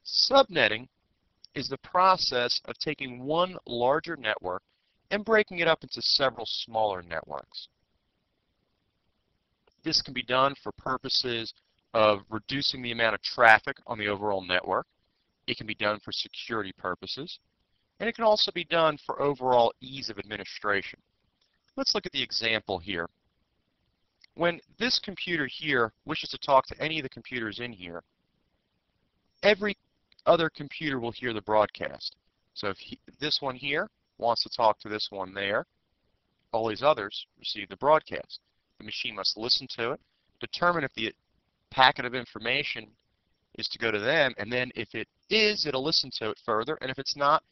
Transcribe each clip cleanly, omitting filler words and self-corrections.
Subnetting is the process of taking one larger network and breaking it up into several smaller networks. This can be done for purposes of reducing the amount of traffic on the overall network. It can be done for security purposes, and it can also be done for overall ease of administration. Let's look at the example here. When this computer here wishes to talk to any of the computers in here, every other computer will hear the broadcast. So if this one here wants to talk to this one there, all these others receive the broadcast. The machine must listen to it, determine if the packet of information is to go to them, and then if it is, it'll listen to it further, and if it's not,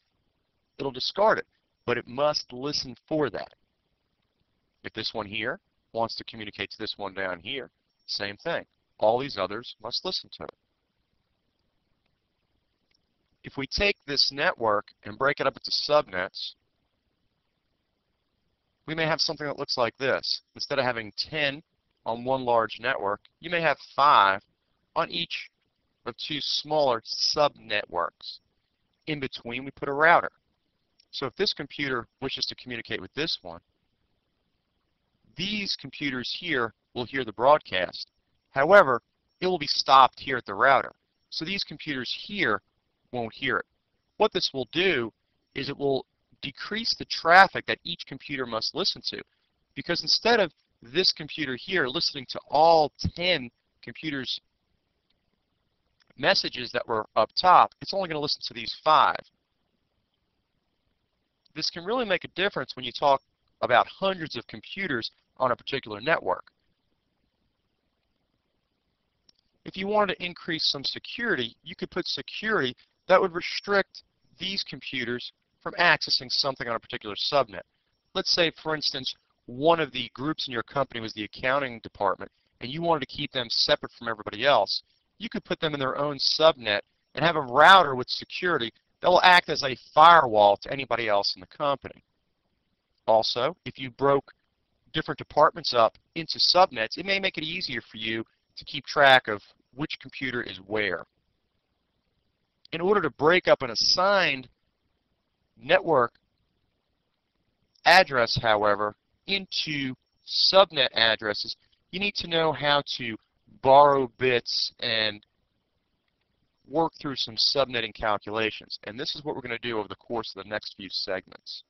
it'll discard it. But it must listen for that. If this one here wants to communicate to this one down here, same thing. All these others must listen to it. If we take this network and break it up into subnets, we may have something that looks like this. Instead of having 10 on one large network, you may have 5 on each of 2 smaller subnetworks. In between, we put a router. So if this computer wishes to communicate with this one, these computers here will hear the broadcast. However, it will be stopped here at the router. So these computers here won't hear it. What this will do is it will decrease the traffic that each computer must listen to, because instead of this computer here listening to all 10 computers' messages that were up top, it's only going to listen to these 5. This can really make a difference when you talk about hundreds of computers on a particular network. If you wanted to increase some security, you could put security that would restrict these computers from accessing something on a particular subnet. Let's say, for instance, one of the groups in your company was the accounting department, and you wanted to keep them separate from everybody else. You could put them in their own subnet and have a router with security that will act as a firewall to anybody else in the company. Also, if you broke different departments up into subnets, it may make it easier for you to keep track of which computer is where. In order to break up an assigned network address, however, into subnet addresses, you need to know how to borrow bits and work through some subnetting calculations. And this is what we're going to do over the course of the next few segments.